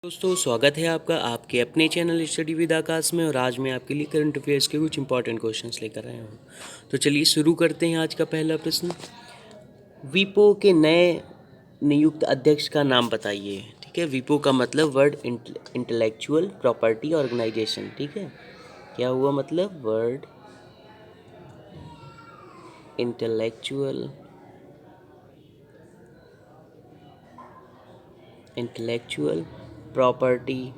दोस्तों स्वागत है आपका आपके अपने चैनल स्टडी विद आकाश में। और आज मैं आपके लिए करंट अफेयर्स के कुछ इंपॉर्टेंट क्वेश्चंस लेकर आया हूँ। तो चलिए शुरू करते हैं। आज का पहला प्रश्न, विपो के नए नियुक्त अध्यक्ष का नाम बताइए। ठीक है, विपो का मतलब वर्ड इंटेलेक्चुअल प्रॉपर्टी ऑर्गेनाइजेशन। ठीक है, क्या हुआ मतलब वर्ड इंटेलेक्चुअल प्रॉपर्टी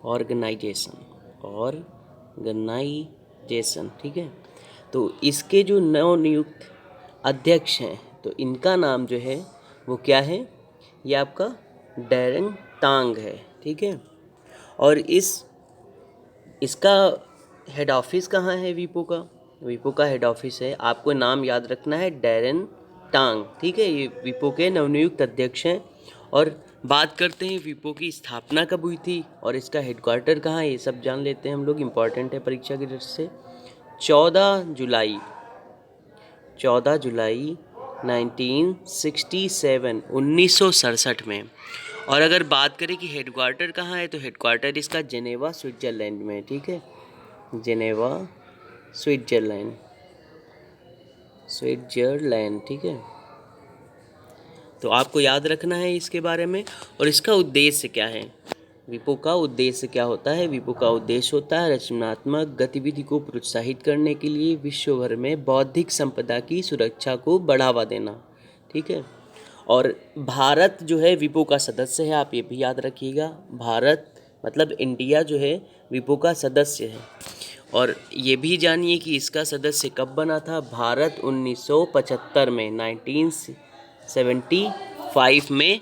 ऑर्गेनाइजेशन। ठीक है, तो इसके जो नवनियुक्त अध्यक्ष हैं तो इनका नाम जो है वो क्या है, ये आपका डैरेन टांग है। ठीक है, और इसका हेड ऑफिस कहाँ है विपो का हेड ऑफिस है, आपको नाम याद रखना है, डैरेन टांग। ठीक है, ये विपो के नवनियुक्त अध्यक्ष हैं। और बात करते हैं विपो की स्थापना कब हुई थी और इसका हेडक्वार्टर कहाँ है, ये सब जान लेते हैं हम लोग, इम्पॉर्टेंट है परीक्षा की दृष्टि से। 14 जुलाई 1967 में। और अगर बात करें कि हेडक्वार्टर कहाँ है तो हेडक्वार्टर इसका जेनेवा स्विट्जरलैंड में। ठीक है, जेनेवा स्विट्जरलैंड। ठीक है, तो आपको याद रखना है इसके बारे में। और इसका उद्देश्य क्या है, विपो का उद्देश्य क्या होता है, विपो का उद्देश्य होता है रचनात्मक गतिविधि को प्रोत्साहित करने के लिए विश्व भर में बौद्धिक संपदा की सुरक्षा को बढ़ावा देना। ठीक है, और भारत जो है विपो का सदस्य है, आप ये भी याद रखिएगा। भारत मतलब इंडिया जो है विपो का सदस्य है। और ये भी जानिए कि इसका सदस्य कब बना था, भारत 1975 में 1975 में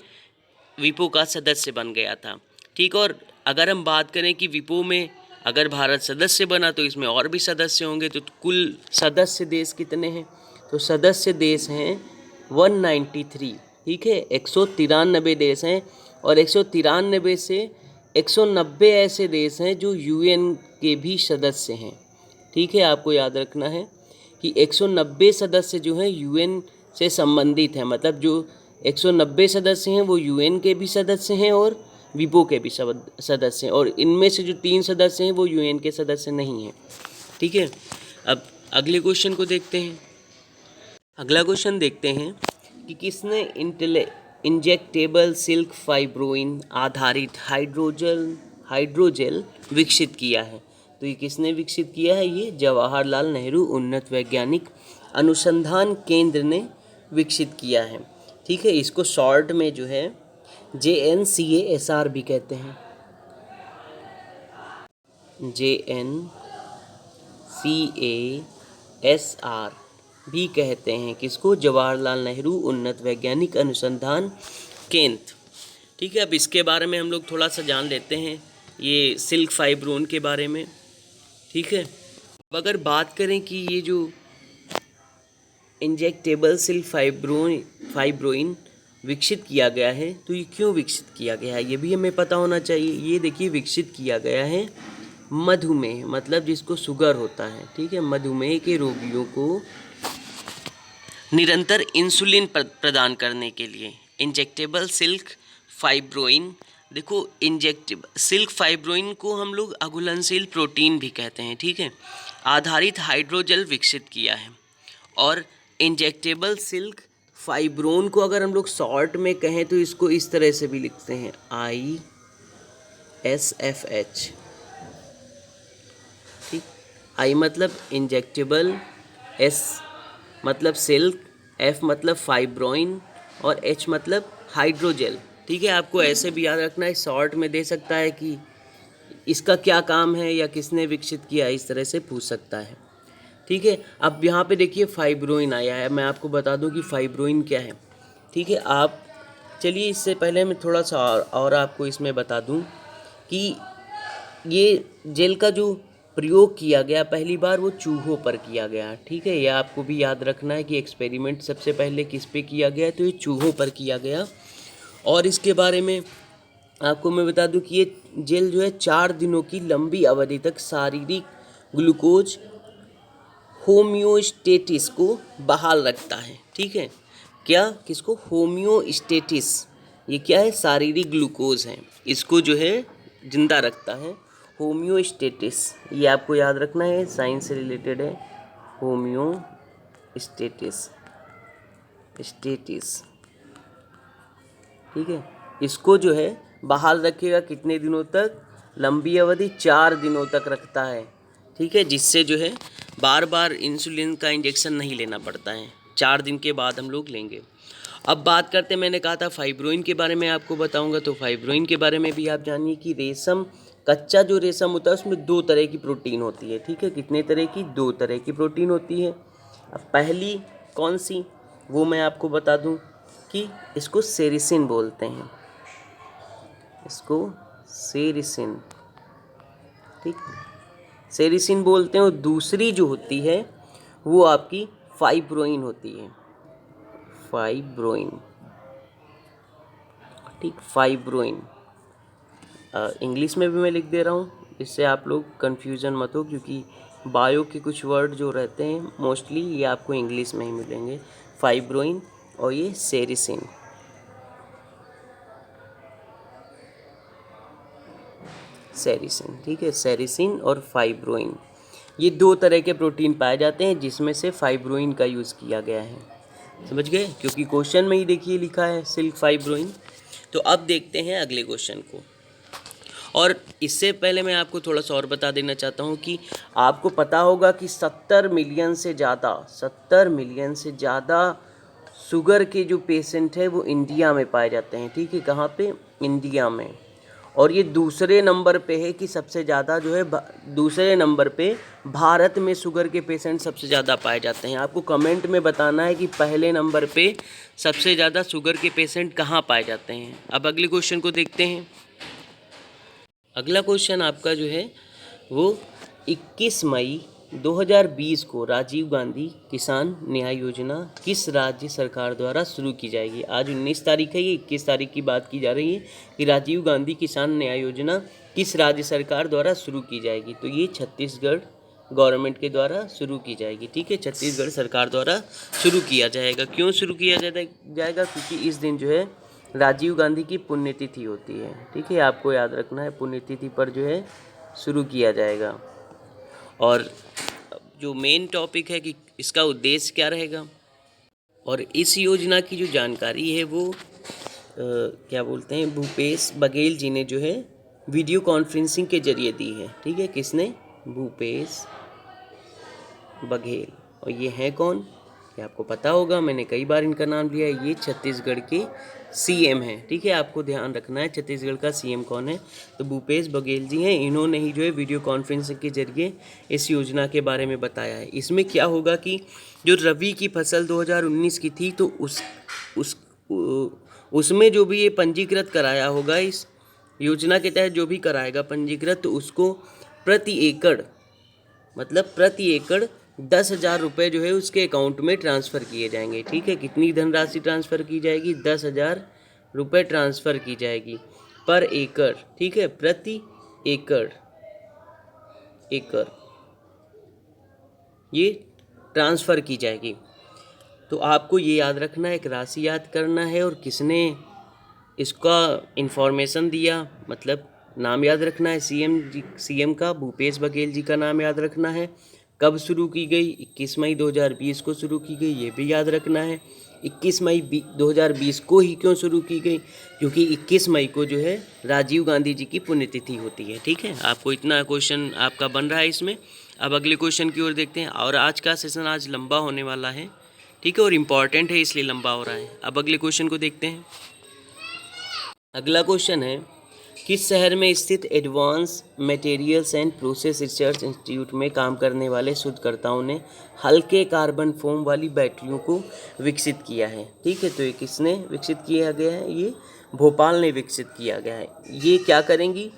विपो का सदस्य बन गया था। ठीक, और अगर हम बात करें कि विपो में अगर भारत सदस्य बना तो इसमें और भी सदस्य होंगे, तो कुल सदस्य देश कितने हैं, तो सदस्य देश हैं 193। ठीक है, 193 देश हैं और 193 से 190 ऐसे देश हैं जो यूएन के भी सदस्य हैं। ठीक है, आपको याद रखना है कि 190 सदस्य जो हैं यूएन से संबंधित हैं, मतलब जो 190 सदस्य हैं वो यूएन के भी सदस्य हैं और विपो के भी सदस्य हैं, और इनमें से जो 3 सदस्य हैं वो यूएन के सदस्य नहीं हैं। ठीक है, अब अगले क्वेश्चन को देखते हैं। अगला क्वेश्चन देखते हैं कि किसने इंजेक्टेबल सिल्क फाइब्रोइन आधारित हाइड्रोजेल विकसित किया है। तो ये किसने विकसित किया है, ये जवाहरलाल नेहरू उन्नत वैज्ञानिक अनुसंधान केंद्र ने विकसित किया है। ठीक है, इसको शॉर्ट में जो है JNCASR भी कहते हैं, JNCASR भी कहते हैं किसको, जवाहरलाल नेहरू उन्नत वैज्ञानिक अनुसंधान केंद्र। ठीक है, अब इसके बारे में हम लोग थोड़ा सा जान लेते हैं, ये सिल्क फाइब्रोन के बारे में। ठीक है, अब अगर बात करें कि ये जो इंजेक्टेबल सिल्क फाइब्रोइन विकसित किया गया है तो ये क्यों विकसित किया गया है, ये भी हमें पता होना चाहिए। ये देखिए विकसित किया गया है मधुमेह, मतलब जिसको शुगर होता है। ठीक है, मधुमेह के रोगियों को निरंतर इंसुलिन प्रदान करने के लिए इंजेक्टेबल सिल्क फाइब्रोइन। देखो, इंजेक्टेबल सिल्क फाइब्रोइन को हम लोग अघुलनशील प्रोटीन भी कहते हैं। ठीक है, आधारित हाइड्रोजेल विकसित किया है। और इंजेक्टेबल सिल्क फाइब्रोन को अगर हम लोग शॉर्ट में कहें तो इसको इस तरह से भी लिखते हैं ISFH। ठीक, I मतलब इंजेक्टेबल, S मतलब सिल्क, F मतलब फाइब्रोइन और H मतलब हाइड्रोजेल। ठीक है, आपको ऐसे भी याद रखना है, शॉर्ट में दे सकता है कि इसका क्या काम है या किसने विकसित किया, इस तरह से पूछ सकता है। ठीक है, अब यहाँ पे देखिए फाइब्रोइन आया है, मैं आपको बता दूं कि फाइब्रोइन क्या है। ठीक है, आप चलिए इससे पहले मैं थोड़ा सा और आपको इसमें बता दूं कि ये जेल का जो प्रयोग किया गया पहली बार वो चूहों पर किया गया। ठीक है, यह आपको भी याद रखना है कि एक्सपेरिमेंट सबसे पहले किस पे किया गया, तो ये चूहों पर किया गया। और इसके बारे में आपको मैं बता दूं कि ये जेल जो है 4 दिनों की लंबी अवधि तक शारीरिक ग्लूकोज होम्योस्टेटिस को बहाल रखता है। ठीक है, क्या, किसको, होम्योस्टेटिस। ये क्या है, शारीरिक ग्लूकोज है, इसको जो है जिंदा रखता है, होम्योस्टेटिस। ये आपको याद रखना है, साइंस से रिलेटेड है, होम्योस्टेटिस, स्टेटिस, ठीक है। इसको जो है बहाल रखेगा कितने दिनों तक, लंबी अवधि 4 दिनों तक रखता है, ठीक है, जिससे जो है बार बार इंसुलिन का इंजेक्शन नहीं लेना पड़ता है, 4 दिन के बाद हम लोग लेंगे। अब बात करते हैं, मैंने कहा था फाइब्रोइन के बारे में आपको बताऊंगा, तो फाइब्रोइन के बारे में भी आप जानिए कि रेशम, कच्चा जो रेशम होता है उसमें 2 तरह की प्रोटीन होती है, ठीक है। कितने तरह की, 2 तरह की प्रोटीन होती है। अब पहली कौन सी, वो मैं आपको बता दूं कि इसको सेरिसिन बोलते हैं, इसको सेरिसिन, ठीक, सेरिसिन बोलते हैं। और दूसरी जो होती है वो आपकी फाइब्रोइन होती है, फाइब्रोइन, ठीक, फाइब्रोइन। इंग्लिश में भी मैं लिख दे रहा हूँ, इससे आप लोग कन्फ्यूज़न मत हो, क्योंकि बायो के कुछ वर्ड जो रहते हैं मोस्टली ये आपको इंग्लिश में ही मिलेंगे, फाइब्रोइन और ये सेरिसिन। सेरिसिन, ठीक है, सेरिसिन और फाइब्रोइन, ये 2 तरह के प्रोटीन पाए जाते हैं जिसमें से फाइब्रोइन का यूज़ किया गया है, समझ गए, क्योंकि क्वेश्चन में ही देखिए लिखा है सिल्क फाइब्रोइन। तो अब देखते हैं अगले क्वेश्चन को। और इससे पहले मैं आपको थोड़ा सा और बता देना चाहता हूँ कि आपको पता होगा कि 70 मिलियन से ज़्यादा शुगर के जो पेशेंट है वो इंडिया में पाए जाते हैं, ठीक है। कहाँ पे, इंडिया में। और ये दूसरे नंबर पे है कि सबसे ज़्यादा जो है दूसरे नंबर पे भारत में शुगर के पेशेंट सबसे ज़्यादा पाए जाते हैं। आपको कमेंट में बताना है कि पहले नंबर पे सबसे ज़्यादा शुगर के पेशेंट कहाँ पाए जाते हैं। अब अगले क्वेश्चन को देखते हैं। अगला क्वेश्चन आपका जो है वो 21 मई 2020 को राजीव गांधी किसान न्याय योजना किस राज्य सरकार द्वारा शुरू की जाएगी। आज 19 तारीख है, ये 21 तारीख की बात की जा रही है कि राजीव गांधी किसान न्याय योजना किस राज्य सरकार द्वारा शुरू की जाएगी। तो ये छत्तीसगढ़ गवर्नमेंट के द्वारा शुरू की जाएगी, ठीक है, छत्तीसगढ़ सरकार द्वारा शुरू किया जाएगा। क्यों शुरू किया जाएगा, क्योंकि इस दिन जो है राजीव गांधी की पुण्यतिथि होती है, ठीक है, आपको याद रखना है, पुण्यतिथि पर जो है शुरू किया जाएगा। और जो मेन टॉपिक है कि इसका उद्देश्य क्या रहेगा, और इस योजना की जो जानकारी है वो क्या बोलते हैं, भूपेश बघेल जी ने जो है वीडियो कॉन्फ्रेंसिंग के जरिए दी है, ठीक है, किसने, भूपेश बघेल। और ये हैं कौन, ये आपको पता होगा, मैंने कई बार इनका नाम लिया है, ये छत्तीसगढ़ के सीएम हैं, ठीक है, आपको ध्यान रखना है छत्तीसगढ़ का सीएम कौन है, तो भूपेश बघेल जी हैं। इन्होंने ही जो है वीडियो कॉन्फ्रेंसिंग के जरिए इस योजना के बारे में बताया है। इसमें क्या होगा कि जो रबी की फसल 2019 की थी, तो उसमें जो भी ये पंजीकृत कराया होगा, इस योजना के तहत जो भी कराएगा पंजीकृत, तो उसको प्रति एकड़ 10,000 रुपये जो है उसके अकाउंट में ट्रांसफ़र किए जाएंगे, ठीक है। कितनी धनराशि ट्रांसफ़र की जाएगी, 10,000 रुपये ट्रांसफ़र की जाएगी पर एकड़, ठीक है, प्रति एकड़ ये ट्रांसफ़र की जाएगी। तो आपको ये याद रखना है, एक राशि याद करना है, और किसने इसका इन्फॉर्मेशन दिया, मतलब नाम याद रखना है, सीएम का भूपेश बघेल जी का नाम याद रखना है। कब शुरू की गई, 21 मई 2020 को शुरू की गई, ये भी याद रखना है। 21 मई 2020 को ही क्यों शुरू की गई, क्योंकि 21 मई को जो है राजीव गांधी जी की पुण्यतिथि होती है, ठीक है। आपको इतना क्वेश्चन आपका बन रहा है इसमें। अब अगले क्वेश्चन की ओर देखते हैं। और आज का सेशन आज लंबा होने वाला है, ठीक है, और इम्पॉर्टेंट है इसलिए लंबा हो रहा है। अब अगले क्वेश्चन को देखते हैं। अगला क्वेश्चन है, किस शहर में स्थित advance materials and process research institute में काम करने वाले शोधकर्ताओं ने हल्के कार्बन फोम वाली बैटरियों को विकसित किया है, ठीक है। तो ये किसने विकसित किया गया है, ये भोपाल ने विकसित किया गया है। ये क्या करेंगी,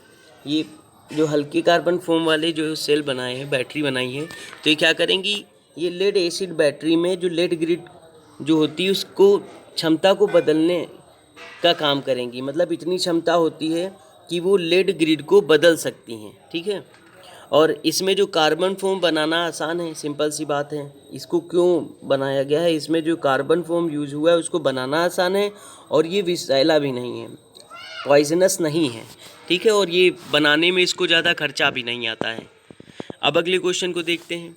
ये जो हल्के कार्बन फोम वाले जो सेल बनाए हैं, बैटरी बनाई है, तो ये क्या करेंगी, ये लेड एसिड बैटरी में जो लेड ग्रिड जो होती है उसको क्षमता को बदलने का काम करेंगी। मतलब इतनी क्षमता होती है कि वो लेड ग्रिड को बदल सकती हैं, ठीक है। और इसमें जो कार्बन फॉर्म बनाना आसान है, सिंपल सी बात है। इसको क्यों बनाया गया है, इसमें जो कार्बन फॉर्म यूज़ हुआ है उसको बनाना आसान है और ये विषैला भी नहीं है, पॉइजनस नहीं है, ठीक है। और ये बनाने में इसको ज़्यादा खर्चा भी नहीं आता है। अब अगले क्वेश्चन को देखते हैं।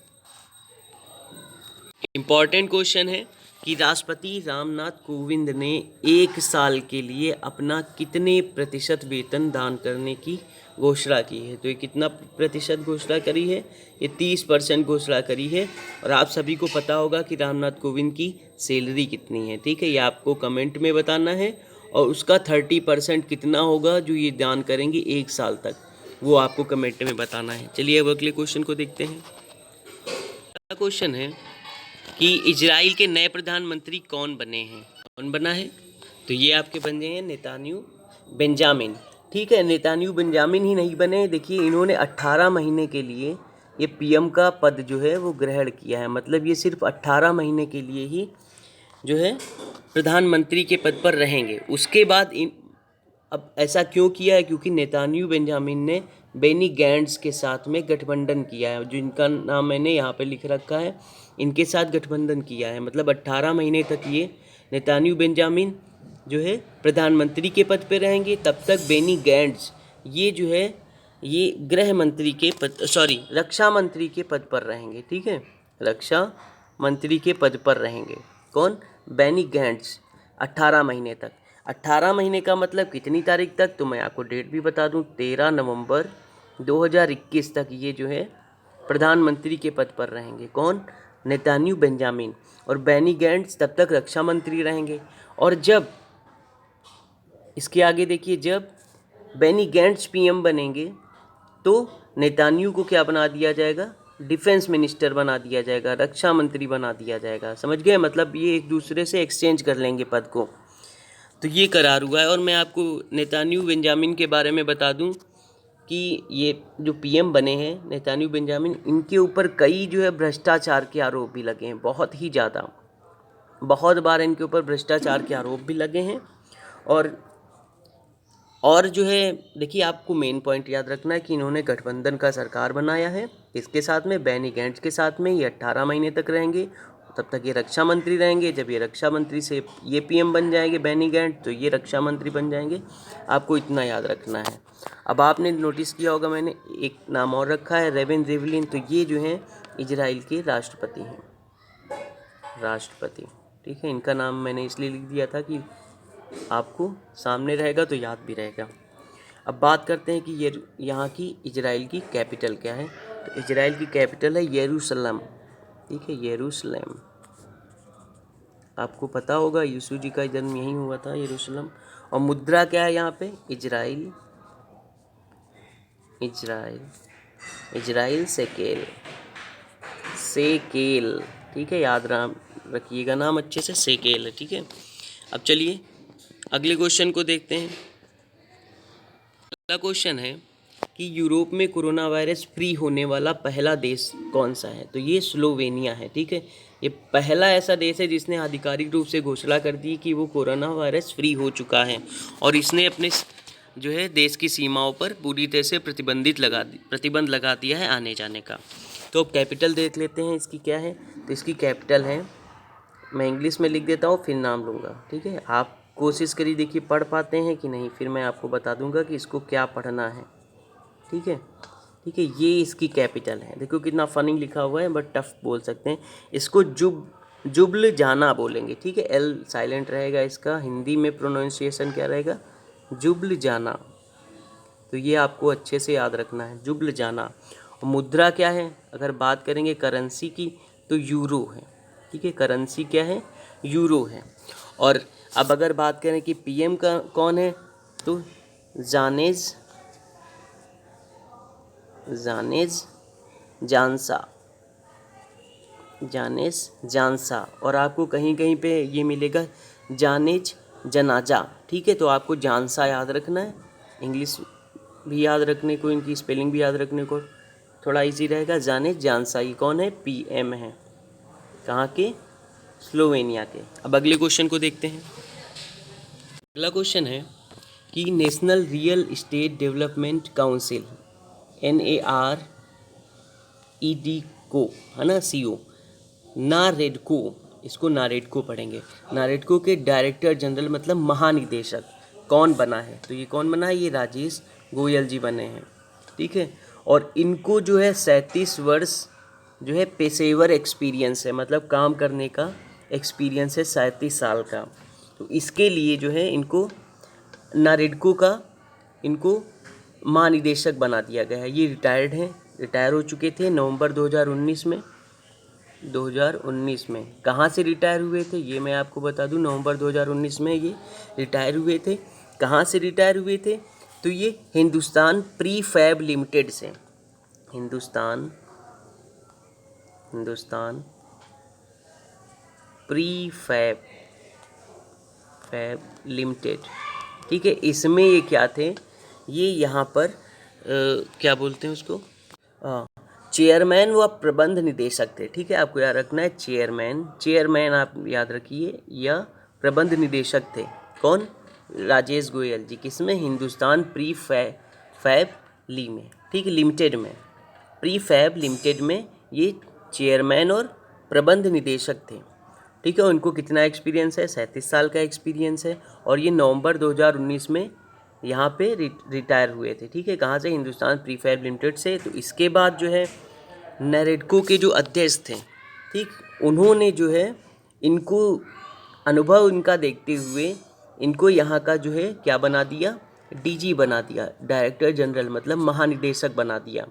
इम्पॉर्टेंट क्वेश्चन है कि राष्ट्रपति रामनाथ कोविंद ने 1 साल के लिए अपना कितने प्रतिशत वेतन दान करने की घोषणा की है। तो ये कितना प्रतिशत घोषणा करी है, ये 30% घोषणा करी है। और आप सभी को पता होगा कि रामनाथ कोविंद की सैलरी कितनी है, ठीक है, ये आपको कमेंट में बताना है। और उसका 30% कितना होगा जो ये दान करेंगे 1 साल तक, वो आपको कमेंट में बताना है। चलिए अब अगले क्वेश्चन को देखते हैं। अगला क्वेश्चन है कि इजराइल के नए प्रधानमंत्री कौन बने हैं, कौन बना है। तो ये आपके बने हैं नेतान्याहू बेंजामिन, ठीक है। नेतान्याहू बेंजामिन ही नहीं बने, देखिए इन्होंने 18 महीने के लिए ये पीएम का पद जो है वो ग्रहण किया है। मतलब ये सिर्फ 18 महीने के लिए ही जो है प्रधानमंत्री के पद पर रहेंगे। उसके बाद अब ऐसा क्यों किया है, क्योंकि नेतान्याहू बेंजामिन ने बेनी गैंट्स के साथ में गठबंधन किया है, जिनका नाम मैंने यहाँ पे लिख रखा है। इनके साथ गठबंधन किया है, मतलब 18 महीने तक ये नेतान्याहू बेंजामिन जो है प्रधानमंत्री के पद पे रहेंगे। तब तक बेनी गैंट्स ये जो है ये गृह मंत्री के पद, रक्षा मंत्री के पद पर रहेंगे, ठीक है। रक्षा मंत्री के पद पर रहेंगे कौन, बेनी गैंट्स, 18 महीने तक। 18 महीने का मतलब कितनी तारीख तक, तो मैं आपको डेट भी बता दूं, 13 नवंबर 2021 तक ये जो है प्रधानमंत्री के पद पर रहेंगे। कौन, नेतान्याहू बेंजामिन। और बेनी गैंट्स तब तक रक्षा मंत्री रहेंगे। और जब इसके आगे देखिए, जब बेनी गैंट्स पीएम बनेंगे तो नेतान्याहू को क्या बना दिया जाएगा, डिफेंस मिनिस्टर बना दिया जाएगा, रक्षा मंत्री बना दिया जाएगा। समझ गए, मतलब ये एक दूसरे से एक्सचेंज कर लेंगे पद को। तो ये करार हुआ है। और मैं आपको नेतान्याहू बेंजामिन के बारे में बता दूं कि ये जो पीएम बने हैं नेतान्याहू बेंजामिन, इनके ऊपर कई जो है भ्रष्टाचार के आरोप भी लगे हैं, बहुत ही ज़्यादा, बहुत बार इनके ऊपर भ्रष्टाचार के आरोप भी लगे हैं। और जो है देखिए, आपको मेन पॉइंट याद रखना है कि इन्होंने गठबंधन का सरकार बनाया है, इसके साथ में बेनी गैंट्स के साथ में ये 18 महीने तक रहेंगे। तब तक ये रक्षा मंत्री रहेंगे। जब ये रक्षा मंत्री से ये पीएम बन जाएंगे बेनी गैंट्स, तो ये रक्षा मंत्री बन जाएंगे। आपको इतना याद रखना है। अब आपने नोटिस किया होगा मैंने एक नाम और रखा है, रेविन रिवलिन। तो ये जो हैं इजराइल के राष्ट्रपति हैं, राष्ट्रपति, ठीक है। इनका नाम मैंने इसलिए लिख दिया था कि आपको सामने रहेगा तो याद भी रहेगा। अब बात करते हैं कि ये यहाँ की इजराइल की कैपिटल क्या है। तो इजराइल की कैपिटल है यरूशलेम, ठीक है, यरूशलेम। आपको पता होगा यीशु जी का जन्म यहीं हुआ था, यरूशलेम। और मुद्रा क्या है यहाँ पे, Israel, Israel, Israel shekel, shekel, ठीक है, याद रखिएगा नाम अच्छे से, सेकेल है, ठीक है। अब चलिए अगले क्वेश्चन को देखते हैं। अगला क्वेश्चन है कि यूरोप में कोरोना वायरस फ्री होने वाला पहला देश कौन सा है। तो ये स्लोवेनिया है, ठीक है। ये पहला ऐसा देश है जिसने आधिकारिक रूप से घोषणा कर दी कि वो कोरोना वायरस फ्री हो चुका है। और इसने अपने जो है देश की सीमाओं पर पूरी तरह से प्रतिबंध लगा दिया है आने जाने का। तो अब कैपिटल देख लेते हैं इसकी क्या है। तो इसकी कैपिटल है, मैं इंग्लिश में लिख देता हूँ फिर नाम लूँगा, ठीक है। आप कोशिश करिए, देखिए पढ़ पाते हैं कि नहीं, फिर मैं आपको बता दूंगा कि इसको क्या पढ़ना है, ठीक है, ठीक है। ये इसकी कैपिटल है, देखो कितना फनी लिखा हुआ है, बट टफ बोल सकते हैं इसको। जुबल जाना बोलेंगे, ठीक है, एल साइलेंट रहेगा इसका। हिंदी में प्रोनाउंसिएशन क्या रहेगा, जुबल जाना। तो ये आपको अच्छे से याद रखना है, जुबल जाना। और मुद्रा क्या है, अगर बात करेंगे करेंसी की, तो यूरो है, ठीक है, करेंसी क्या है, यूरो है। और अब अगर बात करें कि पीएम का कौन है, तो जानेज जानसा। और आपको कहीं कहीं पे ये मिलेगा जानेज जनाजा, ठीक है। तो आपको जानसा याद रखना है, इंग्लिश भी याद रखने को, इनकी स्पेलिंग भी याद रखने को थोड़ा इजी रहेगा। जानेज जानसा, ये कौन है, पीएम है, कहाँ के, स्लोवेनिया के। अब अगले क्वेश्चन को देखते हैं। अगला क्वेश्चन है कि national real estate development council NARDC NAREDCO है ना, CO, नारेडको, इसको नारेडको पढ़ेंगे। नारेडको के डायरेक्टर जनरल मतलब महानिदेशक कौन बना है, तो ये कौन बना है, ये राजेश गोयल जी बने हैं, ठीक है। और इनको जो है 37 वर्ष जो है पेशेवर एक्सपीरियंस है, मतलब काम करने का एक्सपीरियंस है 37 साल का। तो इसके लिए जो है इनको नारेडको का इनको महानिदेशक बना दिया गया है। ये रिटायर्ड हैं, रिटायर हो चुके थे नवंबर 2019 में। 2019 में कहाँ से रिटायर हुए थे ये मैं आपको बता दूं, नवंबर 2019 में ये रिटायर हुए थे। कहाँ से रिटायर हुए थे, तो ये हिंदुस्तान प्रीफैब लिमिटेड से, हिंदुस्तान प्रीफैब लिमिटेड, ठीक है। इसमें ये क्या थे, ये यहाँ पर क्या बोलते हैं उसको, चेयरमैन व प्रबंध निदेशक थे, ठीक है। आपको याद रखना है चेयरमैन आप याद रखिए, या प्रबंध निदेशक थे कौन, राजेश गोयल जी, किसमें, हिंदुस्तान प्रीफैब ली में, ठीक है, लिमिटेड में, प्रीफैब लिमिटेड में ये चेयरमैन और प्रबंध निदेशक थे, ठीक है। उनको कितना एक्सपीरियंस है, 37 साल का एक्सपीरियंस है। और ये नवंबर 2019 में यहाँ पे रिटायर हुए थे, ठीक है। कहाँ से, हिंदुस्तान प्रीफैब लिमिटेड से। तो इसके बाद जो है नारेडको के जो अध्यक्ष थे, ठीक, उन्होंने जो है इनको अनुभव इनका देखते हुए इनको यहाँ का जो है क्या बना दिया, DG बना दिया, डायरेक्टर जनरल मतलब महानिदेशक बना दिया।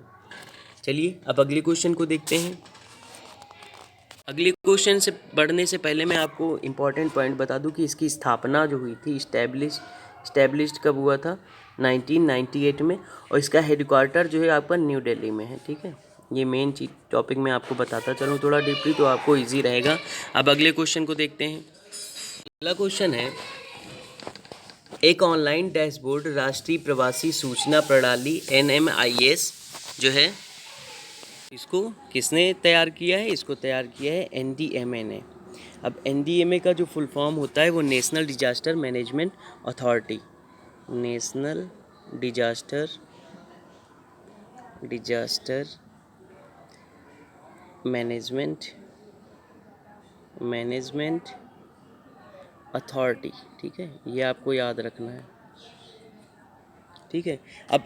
चलिए अब अगले क्वेश्चन को देखते हैं। अगले क्वेश्चन से बढ़ने से पहले मैं आपको इम्पॉर्टेंट पॉइंट बता दूं कि इसकी स्थापना जो हुई थी, इस्टेब्लिश्ड कब हुआ था, 1998 में। और इसका हेडक्वार्टर जो है आपका न्यू दिल्ली में है, ठीक है। ये मेन चीज टॉपिक मैं आपको बताता चलूँ थोड़ा डीपली, तो आपको इजी रहेगा। अब अगले क्वेश्चन को देखते हैं। अगला क्वेश्चन है, एक ऑनलाइन डैशबोर्ड राष्ट्रीय प्रवासी सूचना प्रणाली NMIS जो है, इसको किसने तैयार किया है, इसको तैयार किया है NDMA ने। अब NDMA का जो फुल फॉर्म होता है वो national disaster management authority, national disaster management authority, ठीक है। ये आपको याद रखना है, ठीक है। अब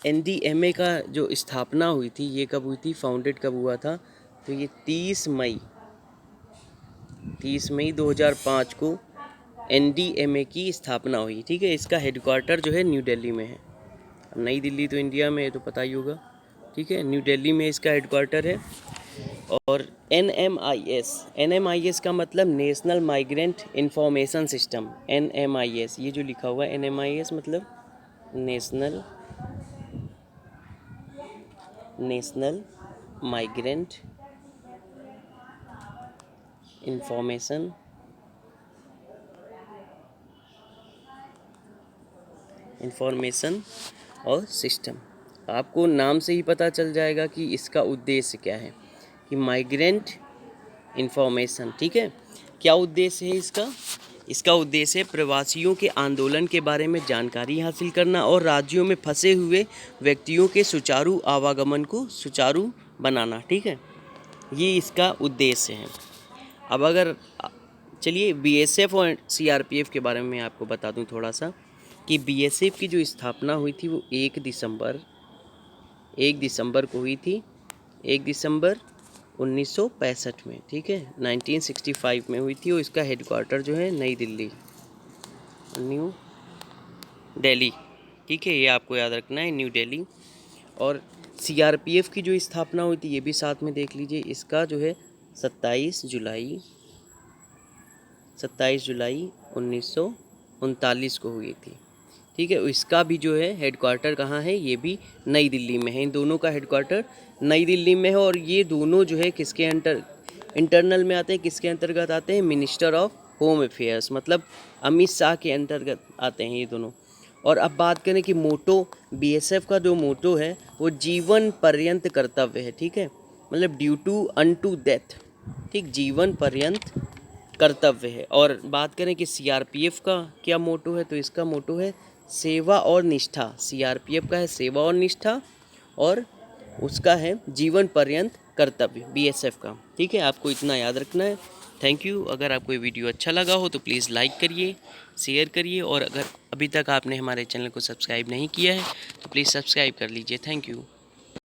NDMA का जो स्थापना हुई थी ये कब हुई थी, फाउंडेड कब हुआ था, तो ये 30 मई 2005 को NDMA की स्थापना हुई, ठीक है। इसका हेडक्वार्टर जो है न्यू दिल्ली में है। नई दिल्ली तो इंडिया में है तो पता ही होगा, ठीक है। न्यू दिल्ली में इसका हेडक्वार्टर है। और NMIS का मतलब national migrant information system, NMIS, ये जो लिखा हुआ है NMIS मतलब नेशनल माइग्रेंट इंफॉर्मेशन और सिस्टम। आपको नाम से ही पता चल जाएगा कि इसका उद्देश्य क्या है, कि माइग्रेंट इंफॉर्मेशन, ठीक है। क्या उद्देश्य है इसका, इसका उद्देश्य है प्रवासियों के आंदोलन के बारे में जानकारी हासिल करना और राज्यों में फंसे हुए व्यक्तियों के सुचारू आवागमन को सुचारू बनाना, ठीक है। ये इसका उद्देश्य है। अब अगर चलिए BSF और CRPF के बारे में मैं आपको बता दूं थोड़ा सा, कि BSF की जो स्थापना हुई थी वो 1 दिसंबर को हुई थी, 1 दिसंबर 1965 में, ठीक है, 1965 में हुई थी। और इसका हेडक्वार्टर जो है नई दिल्ली, न्यू दिल्ली, ठीक है, ये आपको याद रखना है, न्यू दिल्ली। और CRPF की जो स्थापना हुई थी ये भी साथ में देख लीजिए, इसका जो है 27 जुलाई 1939 को हुई थी, ठीक है। इसका भी जो है हेडक्वार्टर कहाँ है, ये भी नई दिल्ली में है। इन दोनों का हेडक्वार्टर नई दिल्ली में है। और ये दोनों जो है किसके इंटरनल में आते हैं, किसके अंतर्गत आते हैं, मिनिस्टर ऑफ होम अफेयर्स, मतलब अमित शाह के अंतर्गत आते हैं ये दोनों। और अब बात करें कि मोटो, BSF का जो मोटो है वो जीवन पर्यंत कर्तव्य है, ठीक है, मतलब ड्यू टू अनटू डेथ, ठीक, जीवन पर्यंत कर्तव्य है। और बात करें कि CRPF का क्या मोटो है, तो इसका मोटो है सेवा और निष्ठा। CRPF का है सेवा और निष्ठा, और उसका है जीवन पर्यंत कर्तव्य, बीएसएफ का। ठीक है, आपको इतना याद रखना है। Thank you. अगर आपको ये वीडियो अच्छा लगा हो तो प्लीज़ लाइक करिए, शेयर करिए, और अगर अभी तक आपने हमारे चैनल को सब्सक्राइब नहीं किया है तो प्लीज़ सब्सक्राइब कर लीजिए। Thank you.